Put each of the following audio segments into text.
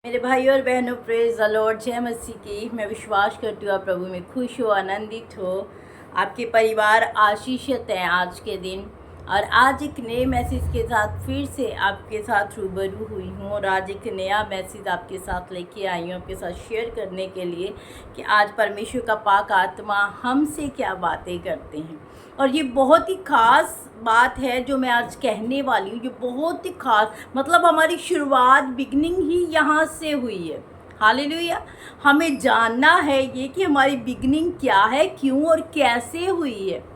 मेरे भाई और बहनों, प्रेज द लॉर्ड, जय मसीह की। मैं विश्वास करती हूँ आप प्रभु में खुश हो, आनंदित हो, आपके परिवार आशीषित हैं आज के दिन। और आज एक नए मैसेज के साथ फिर से आपके साथ रूबरू हुई हूँ और आज एक नया मैसेज आपके साथ लेके आई हूँ, आपके साथ शेयर करने के लिए कि आज परमेश्वर का पाक आत्मा हमसे क्या बातें करते हैं। और ये बहुत ही ख़ास बात है जो मैं आज कहने वाली हूँ, जो बहुत ही ख़ास, मतलब हमारी शुरुआत बिगनिंग ही यहाँ से हुई है। हालेलुया। हमें जानना है ये कि हमारी बिगनिंग क्या है, क्यों और कैसे हुई है।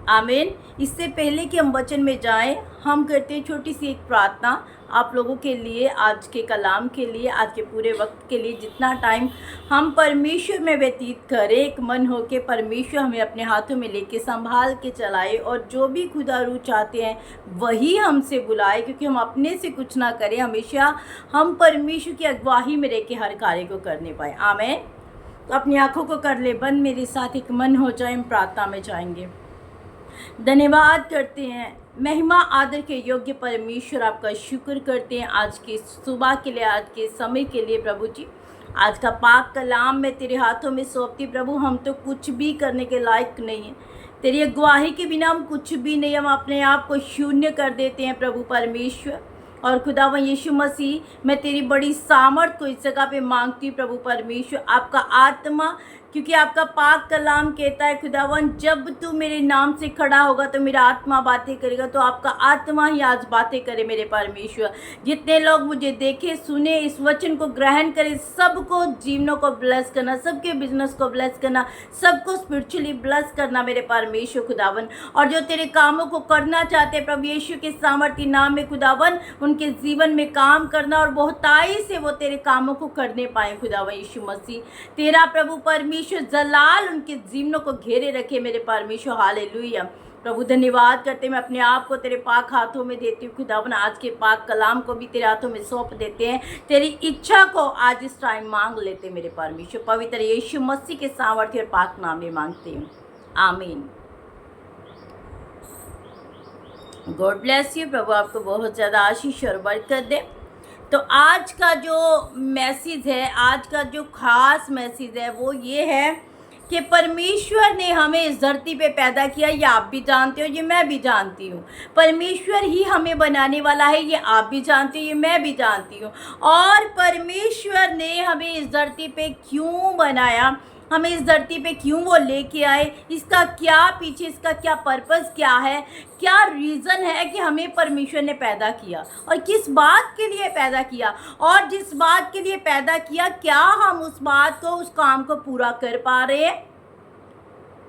आमीन। इससे पहले कि हम वचन में जाएं, हम करते हैं छोटी सी एक प्रार्थना आप लोगों के लिए, आज के कलाम के लिए, आज के पूरे वक्त के लिए। जितना टाइम हम परमेश्वर में व्यतीत करें, एक मन हो के परमेश्वर हमें अपने हाथों में लेके संभाल के चलाए और जो भी खुदा रू चाहते हैं वही हमसे बुलाए, क्योंकि हम अपने से कुछ ना करें, हमेशा हम परमेश्वर की अगुवाही में रह के हर कार्य को करने पाए। आमीन। तो अपनी आँखों को कर ले बंद, मेरे साथ एक मन हो जाए, हम प्रार्थना में जाएंगे। धन्यवाद करते हैं, महिमा आदर के योग्य परमेश्वर, आपका शुक्र करते हैं आज की सुबह के लिए, आज के समय के लिए। प्रभु जी, आज का पाक कलाम मैं तेरे हाथों में सौंपती। प्रभु, हम तो कुछ भी करने के लायक नहीं हैं, तेरी अगुवाही के बिना हम कुछ भी नहीं, हम अपने आप को शून्य कर देते हैं प्रभु परमेश्वर। और खुदावन यीशु मसीह, मैं तेरी बड़ी सामर्थ को इस जगह पे मांगती हूँ प्रभु परमेश्वर, आपका आत्मा, क्योंकि आपका पाक कलाम कहता है खुदावन, जब तू मेरे नाम से खड़ा होगा तो मेरा आत्मा बातें करेगा। तो आपका आत्मा ही आज बातें करे मेरे परमेश्वर। जितने लोग मुझे देखे सुने, इस वचन को ग्रहण करें, सबको जीवनों को ब्लेस करना, सबके बिजनेस को ब्लेस करना, सबको स्पिरिचुअली ब्लेस करना मेरे परमेश्वर खुदावन। और जो तेरे कामों को करना चाहते हैं प्रभु यीशु के सामर्थ्य नाम में खुदावन, उनके जीवन में काम करना और बहुताई से वो तेरे कामों को करने पाए खुदावन यीशु मसीह। तेरा प्रभु परमेश्वर जलाल उनके जीवनों को घेरे रखे मेरे परमेश्वर। हालेलुया। प्रभु धन्यवाद करते, मैं अपने आप को तेरे पाक हाथों में देती हूँ खुदावन। आज के पाक कलाम को भी तेरे हाथों में सौंप देते हैं, तेरी इच्छा को आज इस टाइम मांग लेते मेरे परमेश्वर। पवित्र यीशु मसीह के सामर्थ्य और पाक नाम में मांगते हूँ, आमीन। God bless you. प्रभु आपको बहुत ज़्यादा आशीष और बरकत दे। तो आज का जो मैसेज है, आज का जो खास मैसेज है वो ये है कि परमेश्वर ने हमें इस धरती पे पैदा किया। ये आप भी जानते हो, ये मैं भी जानती हूँ। परमेश्वर ही हमें बनाने वाला है, ये आप भी जानते हो, ये मैं भी जानती हूँ। और परमेश्वर ने हमें इस धरती पे क्यों बनाया, हमें इस धरती पे क्यों वो लेके आए, इसका क्या पीछे, इसका क्या पर्पस क्या है, क्या रीज़न है कि हमें परमेश्वर ने पैदा किया और किस बात के लिए पैदा किया। और जिस बात के लिए पैदा किया, क्या हम उस बात को, उस काम को पूरा कर पा रहे हैं।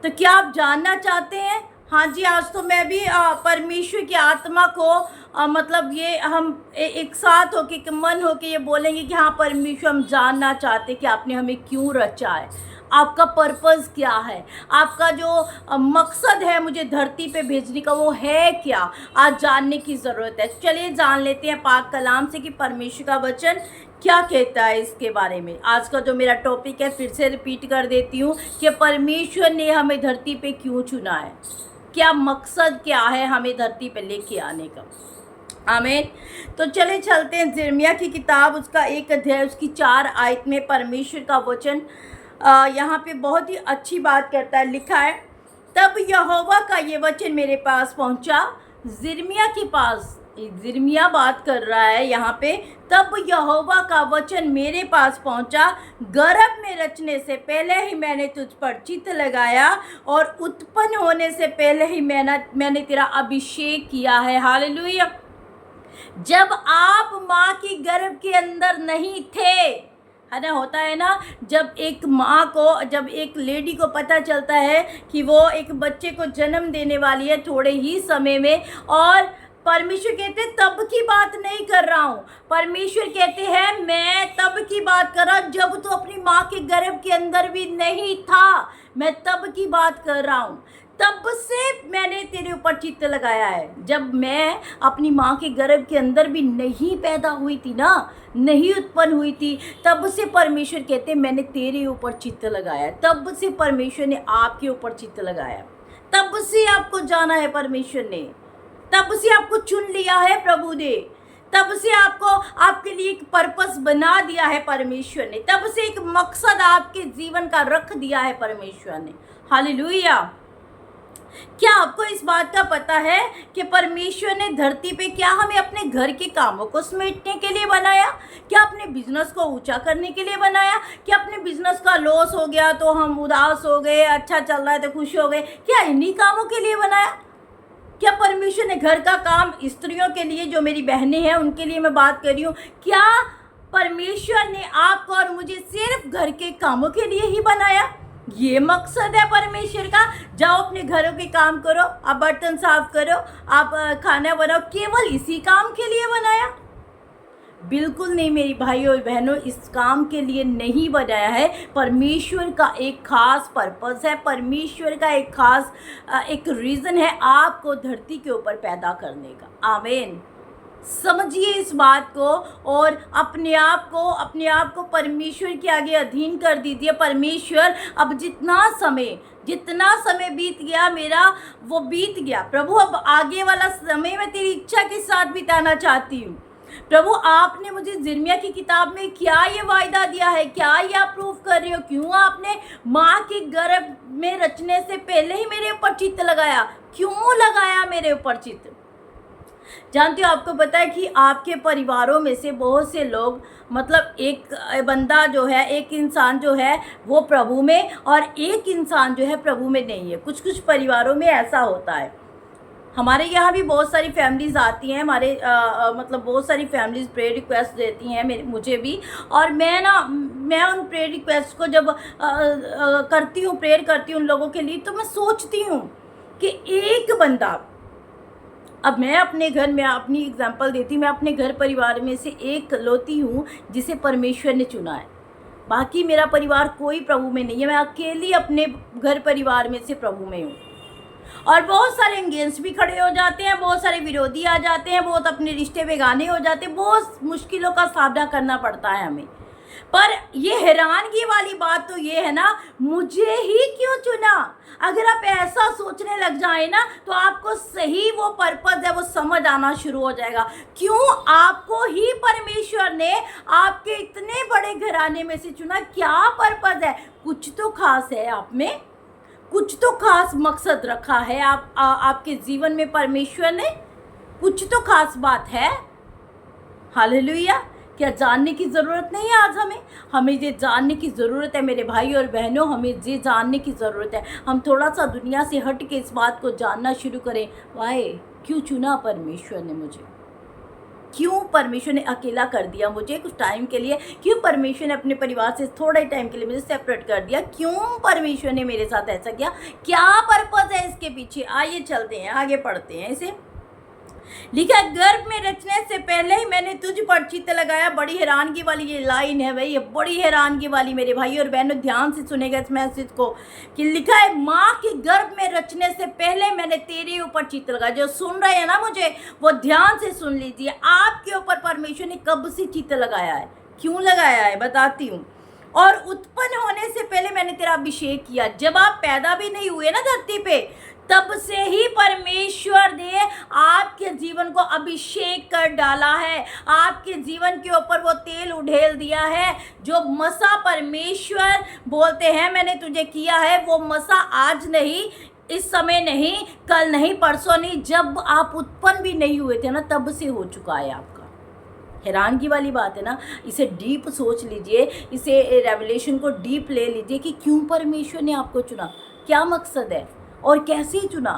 तो क्या आप जानना चाहते हैं? हाँ जी, आज तो मैं भी परमेश्वर की आत्मा को मतलब ये हम एक साथ होके, एक मन होके ये बोलेंगे कि हाँ परमेश्वर, हम जानना चाहते हैं कि आपने हमें क्यों रचा है, आपका पर्पस क्या है, आपका जो मकसद है मुझे धरती पे भेजने का वो है क्या। आज जानने की ज़रूरत है। चलिए जान लेते हैं पाक कलाम से कि परमेश्वर का वचन क्या कहता है इसके बारे में। आज का जो मेरा टॉपिक है, फिर से रिपीट कर देती हूँ कि परमेश्वर ने हमें धरती पे क्यों चुना है, क्या मकसद क्या है हमें धरती पे लेके आने का। आमीन। तो चले चलते हैं यिर्मयाह की किताब, उसका 1 अध्याय, उसकी 4 आयत में परमेश्वर का वचन यहाँ पे बहुत ही अच्छी बात करता है। लिखा है, तब यहोवा का ये वचन मेरे पास पहुँचा, यिर्मयाह के पास। यिर्मयाह बात कर रहा है यहाँ पे। तब यहोवा का वचन मेरे पास पहुँचा, गर्भ में रचने से पहले ही मैंने तुझ पर चित्त लगाया और उत्पन्न होने से पहले ही मैंने तेरा अभिषेक किया है। हालेलुया। जब आप माँ की गर्भ के अंदर नहीं थे, है ना, होता है ना, जब एक माँ को, जब एक लेडी को पता चलता है कि वो एक बच्चे को जन्म देने वाली है थोड़े ही समय में, और परमेश्वर कहते हैं तब की बात नहीं कर रहा हूँ, परमेश्वर कहते हैं मैं तब की बात कर रहा हूँ जब तू अपनी माँ के गर्भ के अंदर भी नहीं था, मैं तब की बात कर रहा हूँ। तब से मैंने तेरे ऊपर चित्त लगाया है। जब मैं अपनी माँ के गर्भ के अंदर भी नहीं पैदा हुई थी ना, नहीं उत्पन्न हुई थी, तब से परमेश्वर कहते हैं मैंने तेरे ऊपर चित्त लगाया। तब से परमेश्वर ने आपके ऊपर चित्त लगाया, तब से आपको जाना है परमेश्वर ने, तब से आपको चुन लिया है प्रभु ने, तब से आपको आपके लिए एक पर्पस बना दिया है परमेश्वर ने, तब से एक मकसद आपके जीवन का रख दिया है परमेश्वर ने। हालेलुया। क्या आपको इस बात का पता है कि परमेश्वर ने धरती पे क्या हमें अपने घर के कामों को समेटने के लिए बनाया? क्या अपने बिजनेस को ऊंचा करने के लिए बनाया? क्या अपने बिजनेस का लॉस हो गया तो हम उदास हो गए, अच्छा चल रहा है तो खुश हो गए? क्या इन्हीं कामों के लिए बनाया? क्या परमेश्वर ने घर का काम, स्त्रियों के लिए, जो मेरी बहनें हैं उनके लिए मैं बात कर रही हूँ, क्या परमेश्वर ने आपको और मुझे सिर्फ घर के कामों के लिए ही बनाया? ये मकसद है परमेश्वर का। जाओ अपने घरों के काम करो, आप बर्तन साफ करो, आप खाना बनाओ, केवल इसी काम के लिए बनाया? बिल्कुल नहीं मेरी भाइयों और बहनों, इस काम के लिए नहीं बनाया है। परमेश्वर का एक खास पर्पस है, परमेश्वर का एक खास एक रीज़न है आपको धरती के ऊपर पैदा करने का। आमीन। समझिए इस बात को और अपने आप को परमेश्वर के आगे अधीन कर दीजिए। परमेश्वर, अब जितना समय बीत गया मेरा, वो बीत गया। प्रभु, अब आगे वाला समय मैं तेरी इच्छा के साथ बिताना चाहती हूँ। प्रभु, आपने मुझे यिर्मयाह की किताब में क्या ये वायदा दिया है, क्या ये आप प्रूफ कर रहे हो? क्यों आपने माँ के गर्भ में रचने से पहले ही मेरे ऊपर चित्त लगाया? क्यों लगाया मेरे ऊपर चित्त? जानते हो, आपको पता है कि आपके परिवारों में से बहुत से लोग, मतलब एक बंदा जो है, एक इंसान जो है वो प्रभु में, और एक इंसान जो है प्रभु में नहीं है। कुछ कुछ परिवारों में ऐसा होता है। हमारे यहाँ भी बहुत सारी फैमिलीज़ आती हैं, हमारे मतलब बहुत सारी फैमिलीज़ प्रेयर रिक्वेस्ट देती हैं मुझे भी, और मैं उन प्रेयर रिक्वेस्ट को जब करती हूँ, प्रेयर करती हूँ उन लोगों के लिए, तो मैं सोचती हूँ कि एक बंदा, अब मैं अपने घर में अपनी एग्जांपल देती हूँ, मैं अपने घर परिवार में से एक लौती हूँ जिसे परमेश्वर ने चुना है। बाकी मेरा परिवार कोई प्रभु में नहीं है, मैं अकेली अपने घर परिवार में से प्रभु में हूँ। और बहुत सारे अगेंस्ट भी खड़े हो जाते हैं, बहुत सारे विरोधी आ जाते हैं, बहुत अपने रिश्ते बेगाने हो जाते हैं, बहुत मुश्किलों का सामना करना पड़ता है हमें। पर ये हैरानगी वाली बात तो ये है ना, मुझे ही क्यों चुना? अगर आप ऐसा सोचने लग जाए ना, तो आपको सही वो पर्पस है वो समझ आना शुरू हो जाएगा। क्यों आपको ही परमेश्वर ने आपके इतने बड़े घराने में से चुना? क्या पर्पस है? कुछ तो खास है आप में, कुछ तो खास मकसद रखा है आपके जीवन में परमेश्वर ने, कुछ तो खास बात है। हालेलुया। क्या जानने की ज़रूरत नहीं है आज हमें ये जानने की ज़रूरत है मेरे भाई और बहनों, हमें ये जानने की ज़रूरत है। हम थोड़ा सा दुनिया से हट के इस बात को जानना शुरू करें, वाहे क्यों चुना परमेश्वर ने मुझे? क्यों परमेश्वर ने अकेला कर दिया मुझे कुछ टाइम के लिए? क्यों परमेश्वर ने अपने परिवार से थोड़े टाइम के लिए मुझे सेपरेट कर दिया? क्यों परमेश्वर ने मेरे साथ ऐसा किया? क्या पर्पस है इसके पीछे? आइए चलते हैं, आगे पढ़ते हैं इसे। लिखा, गर्भ में रचने से पहले ही मैंने तुझ पर चित्त लगाया। बड़ी हैरानगी वाली ये लाइन है भाई, ये बड़ी हैरानगी वाली। मेरे भाई और बहनों ध्यान से सुनेगा इस मैसेज को, कि लिखा है माँ के गर्भ में रचने से पहले मैंने तेरे ऊपर चित्त लगाया। जो सुन रहे हैं ना मुझे, वो ध्यान से सुन लीजिए। आपके ऊपर परमेश्वर ने कब से चित्त लगाया है? क्यों लगाया है बताती हूँ। और उत्पन्न होने से पहले मैंने तेरा अभिषेक किया। जब आप पैदा भी नहीं हुए ना धरती पे, तब से ही परमेश्वर ने आपके जीवन को अभिषेक कर डाला है। आपके जीवन के ऊपर वो तेल उड़ेल दिया है। जो मसा परमेश्वर बोलते हैं मैंने तुझे किया है, वो मसा आज नहीं, इस समय नहीं, कल नहीं, परसों नहीं, जब आप उत्पन्न भी नहीं हुए थे ना, तब से हो चुका है आपका। हैरानगी वाली बात है ना। इसे डीप सोच लीजिए, इसे रेवलेशन को डीप ले लीजिए कि क्यों परमेश्वर ने आपको चुना, क्या मकसद है और कैसे चुना।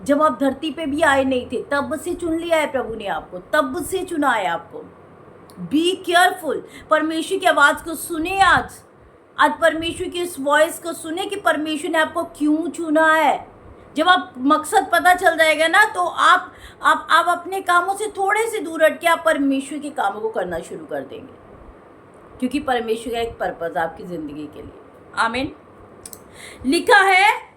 जब आप धरती पे भी आए नहीं थे, तब से चुन लिया है प्रभु ने आपको, तब से चुना है आपको। बी केयरफुल, परमेश्वर की आवाज़ को सुने। आज परमेश्वर की इस वॉइस को सुने कि परमेश्वर ने आपको क्यों चुना है। जब आप मकसद पता चल जाएगा ना, तो आप अपने कामों से थोड़े से दूर हट के आप परमेश्वर के कामों को करना शुरू कर देंगे, क्योंकि परमेश्वर का एक पर्पस आपकी ज़िंदगी के लिए। आमीन। लिखा है,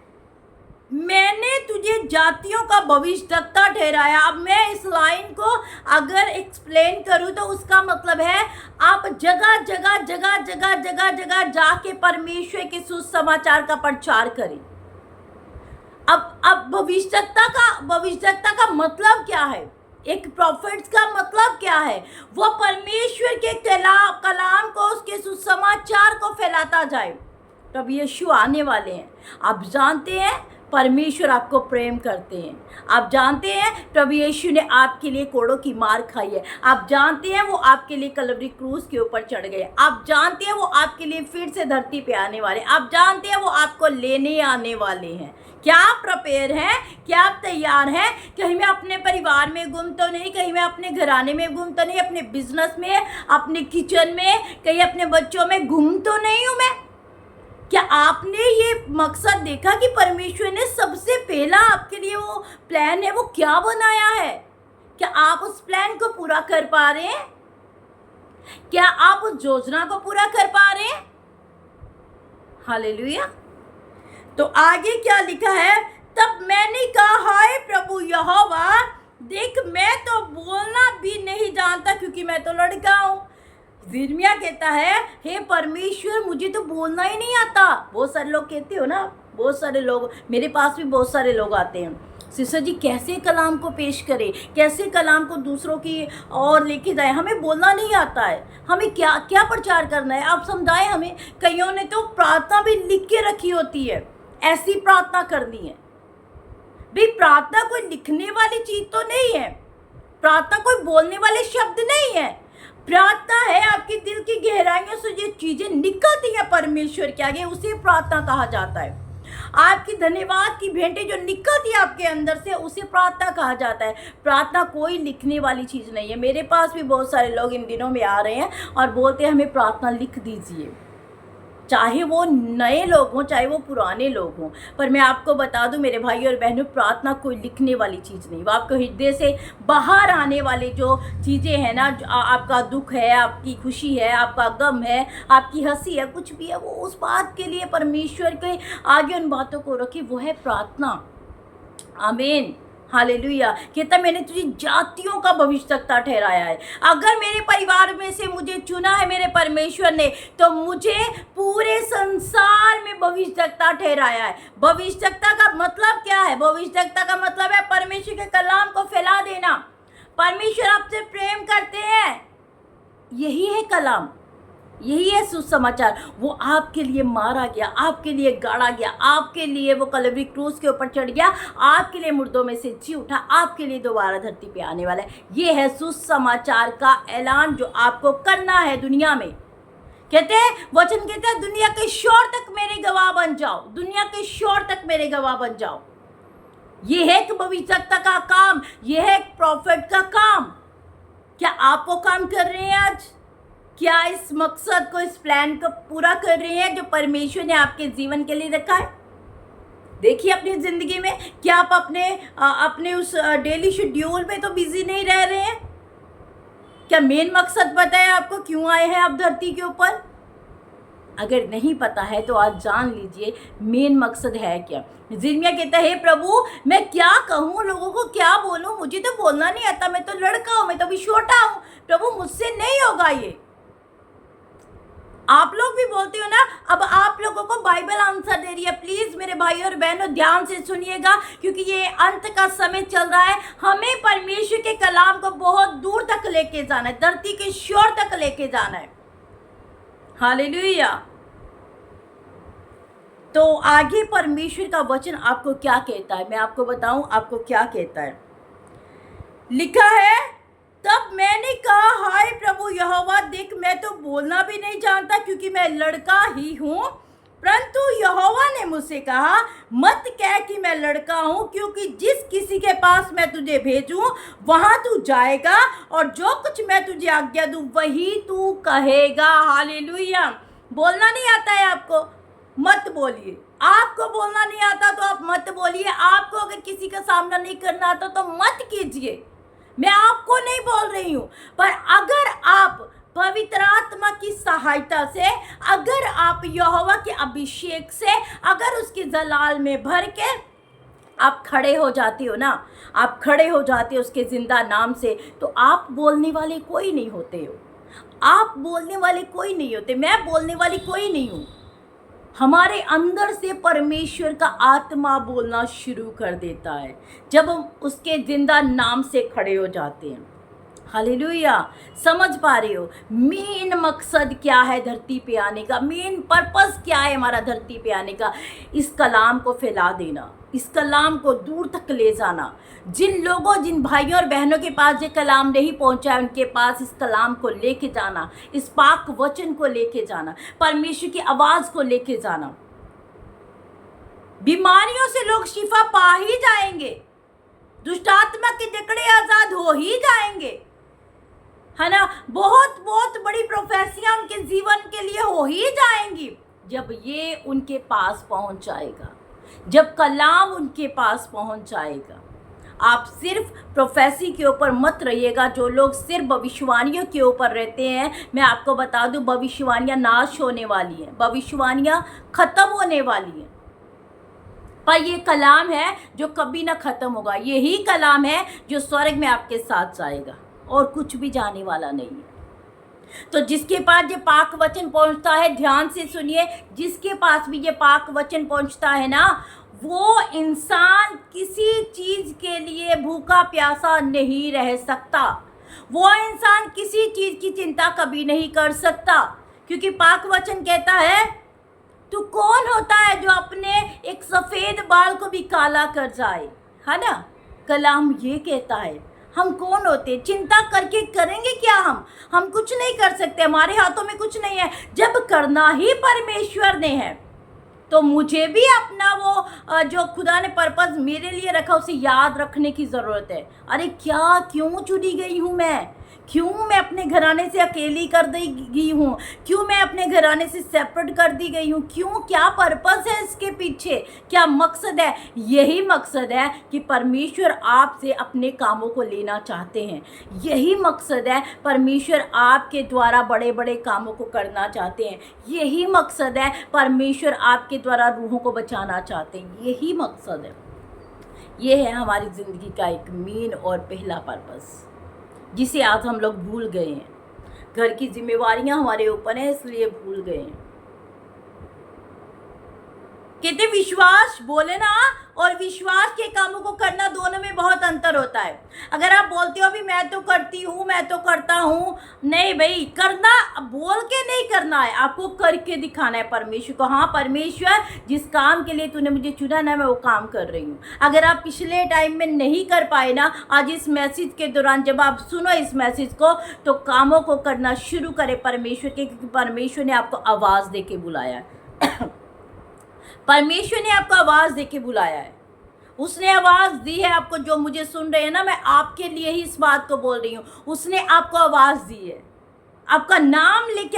मैंने तुझे जातियों का भविष्यद्वक्ता ठहराया। अब मैं इस लाइन को अगर एक्सप्लेन करूं तो उसका मतलब है आप जगह जगह जाके परमेश्वर के सुसमाचार का प्रचार करें। अब भविष्यद्वक्ता का मतलब क्या है? एक प्रॉफिट का मतलब क्या है? वो परमेश्वर के कलाम को, उसके सुसमाचार को फैलाता जाए। तब यीशु आने वाले हैं। आप जानते हैं परमेश्वर आपको प्रेम करते हैं। आप जानते हैं प्रभु यीशु ने आपके लिए कोड़ों की मार खाई है। आप जानते हैं वो आपके लिए कलवरी क्रूस के ऊपर चढ़ गए। आप जानते हैं वो आपके लिए फिर से धरती पे आने वाले। आप जानते हैं वो आपको लेने आने वाले हैं। क्या आप प्रिपेयर हैं? क्या आप तैयार हैं? कहीं मैं अपने परिवार में गुम तो नहीं, कहीं मैं अपने घराने में गुम तो नहीं, अपने बिजनेस में, अपने किचन में, कहीं अपने बच्चों में गुम तो नहीं हूं मैं? क्या आपने ये मकसद देखा कि परमेश्वर ने सबसे पहला आपके लिए वो प्लान है वो क्या बनाया है? क्या आप उस प्लान को पूरा कर पा रहे हैं? क्या आप उस योजना को पूरा कर पा रहे हैं? हालेलुया। तो आगे क्या लिखा है? तब मैंने कहा, हाय प्रभु यहोवा, देख मैं तो बोलना भी नहीं जानता क्योंकि मैं तो लड़का हूँ। यिर्मयाह कहता है, हे परमेश्वर मुझे तो बोलना ही नहीं आता। बहुत सारे लोग कहते हो ना, बहुत सारे लोग, मेरे पास भी बहुत सारे लोग आते हैं, सिस्टर जी कैसे कलाम को पेश करें, कैसे कलाम को दूसरों की और लेके जाए, हमें बोलना नहीं आता है, हमें क्या क्या प्रचार करना है, आप समझाएं हमें। कईयों ने तो प्रार्थना भी लिख के रखी होती है, ऐसी प्रार्थना करनी है। भाई प्रार्थना कोई लिखने वाली चीज तो नहीं है, प्रार्थना कोई बोलने वाले शब्द नहीं है। प्रार्थना है आपके दिल की गहराइयों से जो चीजें निकलती हैं परमेश्वर के आगे, उसे प्रार्थना कहा जाता है। आपकी धन्यवाद की भेंटें जो निकलती है आपके अंदर से, उसे प्रार्थना कहा जाता है। प्रार्थना कोई लिखने वाली चीज नहीं है। मेरे पास भी बहुत सारे लोग इन दिनों में आ रहे हैं और बोलते हैं हमें प्रार्थना लिख दीजिए, चाहे वो नए लोग हों चाहे वो पुराने लोग हों। पर मैं आपको बता दूं मेरे भाई और बहनों, प्रार्थना कोई लिखने वाली चीज़ नहीं, वो आपको हृदय से बाहर आने वाली जो चीज़ें हैं ना, आपका दुख है, आपकी खुशी है, आपका गम है, आपकी हंसी है, कुछ भी है, वो उस बात के लिए परमेश्वर के आगे उन बातों को रखी, वो है प्रार्थना। आमीन, हालेलुया। कहता मैंने तुझे जातियों का भविष्यवक्ता ठहराया है। अगर मेरे परिवार में से मुझे चुना है मेरे परमेश्वर ने, तो मुझे पूरे संसार में भविष्यवक्ता ठहराया है। भविष्यवक्ता का मतलब क्या है? भविष्यवक्ता का मतलब है परमेश्वर के कलाम को फैला देना। परमेश्वर आपसे प्रेम करते हैं, यही है कलाम, यही है सुसमाचार। वो आपके लिए मारा गया, आपके लिए गाड़ा गया, आपके लिए वो कलवरी क्रूस के ऊपर चढ़ गया, आपके लिए मुर्दों में से जी उठा, आपके लिए दोबारा धरती पे आने वाला है। ये है सुसमाचार का ऐलान जो आपको करना है दुनिया में। कहते हैं वचन कहते हैं दुनिया के शोर तक मेरे गवाह बन जाओ, दुनिया के शोर तक मेरे गवाह बन जाओ। ये है एक भविष्यवक्ता का काम, ये है एक प्रॉफिट का काम। क्या आप वो काम कर रहे हैं आज? क्या इस मकसद को, इस प्लान को पूरा कर रहे हैं जो परमेश्वर ने आपके जीवन के लिए रखा है? देखिए अपनी ज़िंदगी में क्या आप अपने उस डेली शेड्यूल में तो बिजी नहीं रह रहे हैं? क्या मेन मकसद पता है आपको क्यों आए हैं आप धरती के ऊपर? अगर नहीं पता है तो आज जान लीजिए मेन मकसद है क्या। यिर्मयाह कहता है, हे प्रभु मैं क्या कहूँ, लोगों को क्या बोलूँ, मुझे तो बोलना नहीं आता, मैं तो लड़का हूँ, मैं तो अभी छोटा हूँ, प्रभु मुझसे नहीं होगा ये। आप लोग भी बोलते हो ना, अब आप लोगों को बाइबल आंसर दे रही है। प्लीज मेरे भाई और बहनों ध्यान से सुनिएगा, क्योंकि ये अंत का समय चल रहा है। हमें परमेश्वर के कलाम को बहुत दूर तक लेके जाना है, धरती के शोर तक लेके जाना है। हालेलुया। तो आगे परमेश्वर का वचन आपको क्या कहता है, मैं आपको बताऊं आपको क्या कहता है। लिखा है, तब मैंने कहा, हाय प्रभु यहोवा, देख मैं तो बोलना भी नहीं जानता क्योंकि मैं लड़का ही हूँ। परंतु यहोवा ने मुझसे कहा, मत कह कि मैं लड़का हूँ, क्योंकि जिस किसी के पास मैं तुझे भेजूँ वहाँ तू जाएगा और जो कुछ मैं तुझे आज्ञा दूँ वही तू कहेगा। हालेलुया। बोलना नहीं आता है आपको, मत बोलिए। आपको बोलना नहीं आता तो आप मत बोलिए। आपको अगर किसी का सामना नहीं करना आता तो मत कीजिए। मैं आपको नहीं बोल रही हूँ, पर अगर आप पवित्र आत्मा की सहायता से, अगर आप यहोवा के अभिषेक से, अगर उसके जलाल में भर के आप खड़े हो जाते हो ना, आप खड़े हो जाते हो उसके जिंदा नाम से, तो आप बोलने वाले कोई नहीं होते हो। आप बोलने वाले कोई नहीं होते, मैं बोलने वाली कोई नहीं हूँ। हमारे अंदर से परमेश्वर का आत्मा बोलना शुरू कर देता है जब हम उसके जिंदा नाम से खड़े हो जाते हैं। हालेलुया। समझ पा रहे हो मेन मकसद क्या है धरती पे आने का, मेन पर्पस क्या है हमारा धरती पे आने का? इस कलाम को फैला देना, इस कलाम को दूर तक ले जाना। जिन भाइयों और बहनों के पास ये कलाम नहीं पहुंचा है उनके पास इस कलाम को लेके जाना, इस पाक वचन को लेके जाना, परमेश्वर की आवाज को लेके जाना। बीमारियों से लोग शिफा पा ही जाएंगे, दुष्ट आत्मा के जकड़े आजाद हो ही जाएंगे, है ना। बहुत बहुत बड़ी प्रोफेसियां उनके जीवन के लिए हो ही जाएंगी जब ये उनके पास पहुंच जाएगा, जब कलाम उनके पास पहुंच जाएगा। आप सिर्फ प्रोफेसी के ऊपर मत रहिएगा। जो लोग सिर्फ भविष्यवाणियों के ऊपर रहते हैं, मैं आपको बता दूं भविष्यवाणियां नाश होने वाली हैं, भविष्यवाणियां खत्म होने वाली हैं। पर ये कलाम है जो कभी ना खत्म होगा, यही कलाम है जो स्वर्ग में आपके साथ जाएगा और कुछ भी जाने वाला नहीं है। तो जिसके पास ये पाक वचन पहुंचता है, ध्यान से सुनिए, जिसके पास भी ये पाक वचन पहुंचता है ना, वो इंसान किसी चीज के लिए भूखा प्यासा नहीं रह सकता। वो इंसान किसी चीज की चिंता कभी नहीं कर सकता, क्योंकि पाक वचन कहता है तू कौन होता है जो अपने एक सफेद बाल को भी काला कर जाए, है ना। कलाम ये कहता है हम कौन होते, चिंता करके करेंगे क्या? हम कुछ नहीं कर सकते, हमारे हाथों में कुछ नहीं है। जब करना ही परमेश्वर ने है तो मुझे भी अपना वो जो खुदा ने पर्पस मेरे लिए रखा उसे याद रखने की ज़रूरत है। अरे क्या, क्यों चुनी गई हूँ मैं? क्यों मैं अपने घराने से अकेली कर दी गई हूँ? क्यों मैं अपने घराने से सेपरेट कर दी गई हूँ? क्यों, क्या पर्पस है इसके पीछे, क्या मकसद है? यही मकसद है कि परमेश्वर आपसे अपने कामों को लेना चाहते हैं। यही मकसद है, परमेश्वर आपके द्वारा बड़े बड़े कामों को करना चाहते हैं। यही मकसद है, परमेश्वर आपके द्वारा रूहों को बचाना चाहते हैं। यही मकसद है। ये है हमारी ज़िंदगी का एक मेन और पहला पर्पस, जिसे आज हम लोग भूल गए हैं। घर की जिम्मेवारियां हमारे ऊपर हैं, इसलिए भूल गए हैं। कहते विश्वास, बोले ना, और विश्वास के कामों को करना, दोनों में बहुत अंतर होता है। अगर आप बोलते हो भी मैं तो करती हूँ, मैं तो करता हूँ, नहीं भाई, करना बोल के नहीं करना है, आपको करके दिखाना है परमेश्वर को। हाँ परमेश्वर, जिस काम के लिए तूने मुझे चुना ना, मैं वो काम कर रही हूँ। अगर आप पिछले टाइम में नहीं कर पाए ना, आज इस मैसेज के दौरान जब आप सुनो इस मैसेज को, तो कामों को करना शुरू करें परमेश्वर के, क्योंकि परमेश्वर ने आपको आवाज़ दे के बुलाया है। परमेश्वर ने आपको आवाज़ दे के बुलाया है। उसने आवाज़ दी है आपको, जो मुझे सुन रहे हैं ना, मैं आपके लिए ही इस बात को बोल रही हूँ। उसने आपको आवाज़ दी है, आपका नाम लेके,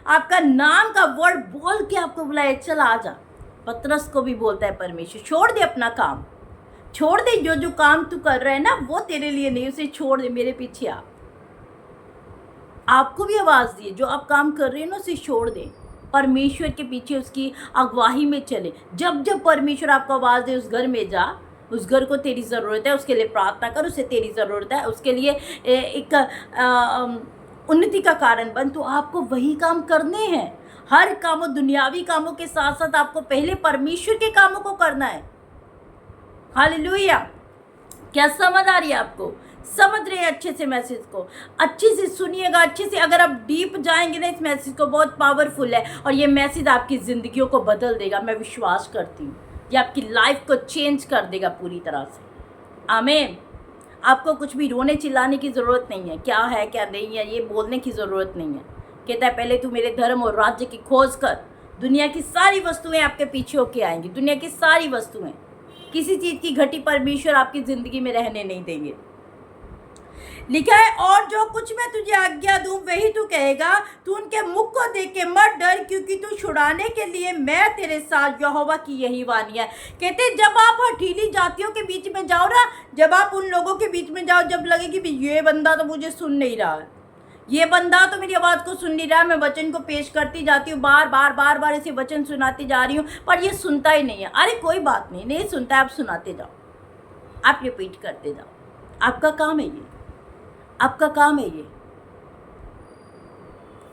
आपका नाम का वर्ड बोल के आपको बुलाया, चल आ जा। पतरस को भी बोलता है परमेश्वर, छोड़ दे अपना काम, छोड़ दे जो काम तू कर रहा है ना, वो तेरे लिए नहीं, उसे छोड़ दे, मेरे पीछे आ। आपको भी आवाज़ दी है, जो आप काम कर रहे हैं ना उसे छोड़ दे, परमेश्वर के पीछे उसकी अगुवाही में चले। जब जब परमेश्वर आपको आवाज़ दे, उस घर में जा, उस घर को तेरी ज़रूरत है, उसके लिए प्रार्थना कर, उसे तेरी ज़रूरत है, उसके लिए एक उन्नति का कारण बन। तो आपको वही काम करने हैं। हर कामों, दुनियावी कामों के साथ साथ आपको पहले परमेश्वर के कामों को करना है। हालेलुया। क्या समझ आ रही है आपको? समझ रहे हैं अच्छे से मैसेज को? अच्छे से सुनिएगा, अच्छे से। अगर आप डीप जाएंगे ना इस मैसेज को, बहुत पावरफुल है और ये मैसेज आपकी ज़िंदगियों को बदल देगा। मैं विश्वास करती हूँ ये आपकी लाइफ को चेंज कर देगा पूरी तरह से। आमीन। आपको कुछ भी रोने चिल्लाने की ज़रूरत नहीं है, क्या है क्या नहीं है ये बोलने की ज़रूरत नहीं है। कहता है पहले तू मेरे धर्म और राज्य की खोज कर, दुनिया की सारी वस्तुएं आपके पीछे होके आएंगी। दुनिया की सारी वस्तुएं, किसी चीज़ की घटी परमेश्वर आपकी ज़िंदगी में रहने नहीं देंगे। लिखा है, और जो कुछ मैं तुझे आज्ञा दूं वही तू कहेगा, तू उनके मुख को देख के मत डर, क्योंकि तू छुड़ाने के लिए मैं तेरे साथ, यहोवा की यही वाणी है। कहते जब आप हठीली जातियों के बीच में जाओ ना, जब आप उन लोगों के बीच में जाओ, जब लगे कि ये बंदा तो मुझे सुन नहीं रहा है, ये बंदा तो मेरी आवाज़ को सुन नहीं रहा है, मैं वचन को पेश करती जाती हूँ, बार बार इसे वचन सुनाती जा रही हूँ, पर ये सुनता ही नहीं है। अरे कोई बात नहीं, नहीं सुनता है, आप सुनाते जाओ, आप रिपीट करते जाओ। आपका काम है ये, आपका काम है ये।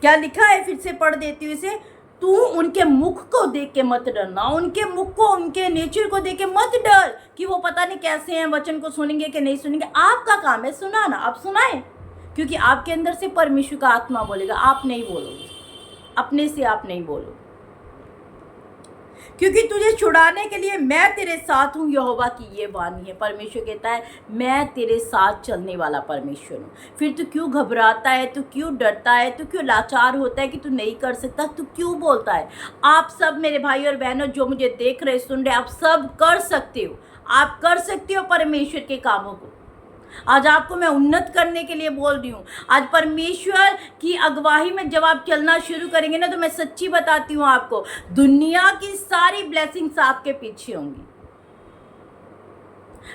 क्या लिखा है, फिर से पढ़ देती हूँ इसे। तू उनके मुख को देख के मत डरना, उनके मुख को, उनके नेचर को देख के मत डर कि वो पता नहीं कैसे हैं, वचन को सुनेंगे कि नहीं सुनेंगे। आपका काम है सुनाना, आप सुनाएं, क्योंकि आपके अंदर से परमेश्वर का आत्मा बोलेगा, आप नहीं बोलोगे, अपने से आप नहीं बोलोगे। क्योंकि तुझे छुड़ाने के लिए मैं तेरे साथ हूँ, यहोवा की ये वाणी है। परमेश्वर कहता है मैं तेरे साथ चलने वाला परमेश्वर हूँ। फिर तू क्यों घबराता है, तू क्यों डरता है, तू क्यों लाचार होता है कि तू नहीं कर सकता, तू क्यों बोलता है? आप सब मेरे भाई और बहनों जो मुझे देख रहे सुन रहे, आप सब कर सकते हो, आप कर सकते हो परमेश्वर के कामों को। आज आपको मैं उन्नत करने के लिए बोल रही हूँ। आज परमेश्वर की अगुवाई में जब आप चलना शुरू करेंगे ना, तो मैं सच्ची बताती हूँ आपको, दुनिया की सारी ब्लेसिंग्स आपके पीछे होंगी।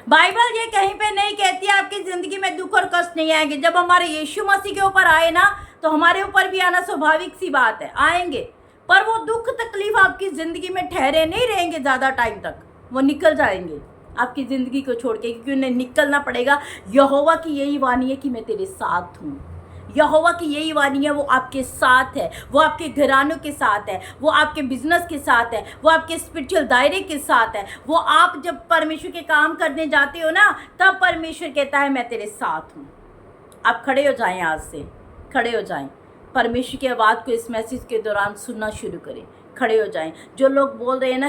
बाइबल ये कहीं पे नहीं कहती है आपकी जिंदगी में दुख और कष्ट नहीं आएंगे। जब हमारे यीशु मसीह के ऊपर आए ना, तो हमारे ऊपर भी आना स्वाभाविक सी बात है, आएंगे। पर वो दुख तकलीफ आपकी जिंदगी में ठहरे नहीं रहेंगे ज़्यादा टाइम तक, वो निकल जाएंगे आपकी ज़िंदगी को छोड़ के, क्योंकि उन्हें निकलना पड़ेगा। यहोवा की यही वाणी है कि मैं तेरे साथ हूँ। यहोवा की यही वाणी है, वो आपके साथ है, वो आपके घरानों के साथ है, वो आपके बिजनेस के साथ है, वो आपके स्पिरिचुअल दायरे के साथ है। वो आप जब परमेश्वर के काम करने जाते हो ना, तब परमेश्वर कहता है मैं तेरे साथ हूँ। आप खड़े हो जाएं, आज से खड़े हो जाएं, परमेश्वर की आवाज़ को इस मैसेज के दौरान सुनना शुरू करें, खड़े हो जाएं। जो लोग बोल रहे हैं ना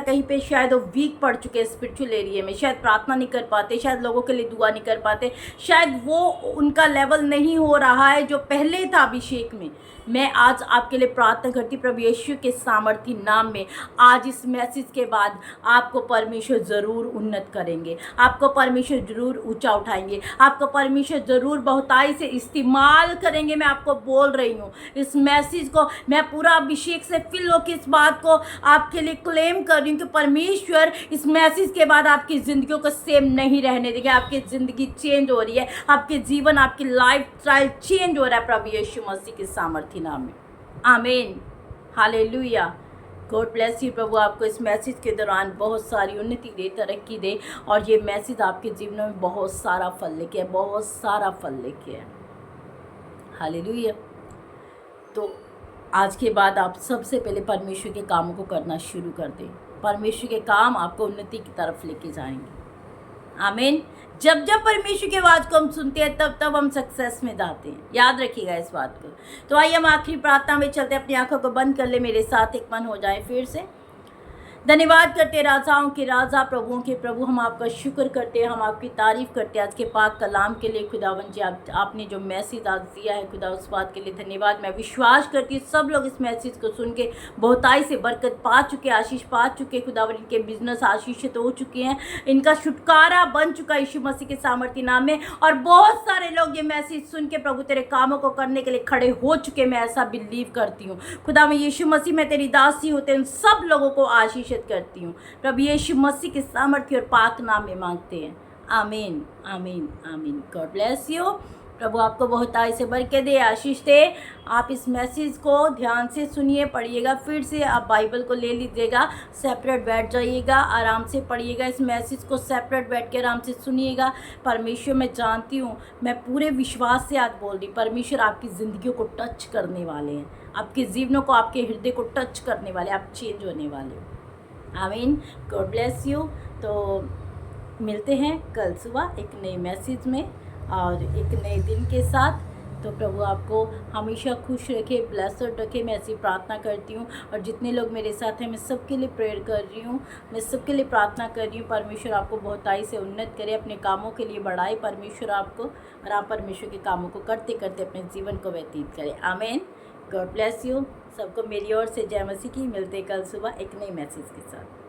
कहीं पे शायद वो वीक पड़ चुके हैं स्पिरिचुअल एरिया में, शायद प्रार्थना नहीं कर पाते, शायद लोगों के लिए दुआ नहीं कर पाते, शायद वो उनका लेवल नहीं हो रहा है जो पहले था अभिषेक में। मैं आज आपके लिए प्रार्थना करती प्रभु यीशु के सामर्थी नाम में, आज इस मैसेज के बाद आपको परमेश्वर ज़रूर उन्नत करेंगे, आपको परमेश्वर ज़रूर ऊंचा उठाएंगे, आपको परमेश्वर ज़रूर बहुताई से इस्तेमाल करेंगे। मैं आपको बोल रही हूँ, इस मैसेज को मैं पूरा अभिषेक से फिल होकर इस बात को आपके लिए क्लेम कर रही हूँ कि परमेश्वर इस मैसेज के बाद आपकी ज़िंदगियों को सेम नहीं रहने देंगे। आपकी ज़िंदगी चेंज हो रही है, आपके जीवन, आपकी लाइफ स्टाइल चेंज हो रहा है प्रभु यीशु मसीह के सामर्थी नाम में। आमीन, हालेलुया। God bless you. प्रभु आपको इस मैसेज के दौरान बहुत सारी उन्नति दे, तरक्की दे, और ये मैसेज आपके जीवन में बहुत सारा फल लेके आए, बहुत सारा फल लेके आए। हालेलुया। तो आज के बाद आप सबसे पहले परमेश्वर के कामों को करना शुरू कर दें। परमेश्वर के काम आपको उन्नति की तरफ लेके जाएंगे। आमीन। जब जब परमेश्वर की आवाज़ को हम सुनते हैं, तब तब हम सक्सेस में जाते हैं। याद रखिएगा इस बात को। तो आइए हम आखिरी प्रार्थना में चलते हैं। अपनी आंखों को बंद कर ले, मेरे साथ एक मन हो जाए फिर से। धन्यवाद करते राजाओं के राजा, प्रभुओं के प्रभु, हम आपका शुक्र करते हैं, हम आपकी तारीफ़ करते हैं आज के पाक कलाम के लिए। खुदावन जी, आपने जो मैसेज आज दिया है खुदा, उस बात के लिए धन्यवाद। मैं विश्वास करती हूँ सब लोग इस मैसेज को सुन के बहुताई से बरकत पा चुके, आशीष पा चुके। खुदावन, इनके बिजनेस आशीषित हो चुके हैं, इनका छुटकारा बन चुका यीशु मसीह के सामर्थी नाम में। और बहुत सारे लोग ये मैसेज सुन के प्रभु तेरे कामों को करने के लिए खड़े हो चुके। मैं ऐसा बिलीव करती हूँ खुदा, मैं यीशु मसीह में तेरी दासी होते उन सब लोगों को आशीष करती हूँ प्रभु यीशु मसीह के सामर्थ्य और पाक नाम में मांगते हैं। आमीन, आमीन, आमीन। God bless you. प्रभु आपको बहुत आय से बरकत दे, आशीष दे। आप इस मैसेज को ध्यान से सुनिए, पढ़िएगा, फिर से आप बाइबल को ले लीजिएगा, सेपरेट बैठ जाइएगा, आराम से पढ़िएगा, इस मैसेज को सेपरेट बैठ के आराम से सुनिएगा। परमेश्वर, मैं जानती हूँ, मैं पूरे विश्वास से आज बोल रही, परमेश्वर आपकी ज़िंदगियों को टच करने वाले हैं, आपके जीवनों को, आपके हृदय को टच करने वाले, आप चेंज होने वाले हो। आमीन। God bless you. तो मिलते हैं कल सुबह एक नए मैसेज में और एक नए दिन के साथ। तो प्रभु आपको हमेशा खुश रखे, ब्लेस्ड रखे, मैं ऐसी प्रार्थना करती हूँ। और जितने लोग मेरे साथ हैं, मैं सबके लिए प्रेयर कर रही हूँ, मैं सबके लिए प्रार्थना कर रही हूँ। परमेश्वर आपको बहुताई से उन्नत करे, अपने कामों के लिए बढ़ाए परमेश्वर आपको, और आप परमेश्वर के कामों को करते करते अपने जीवन को व्यतीत करें। आमीन। God bless you. सबको मेरी ओर से जय मसीह की। मिलते कल सुबह एक नई मैसेज के साथ।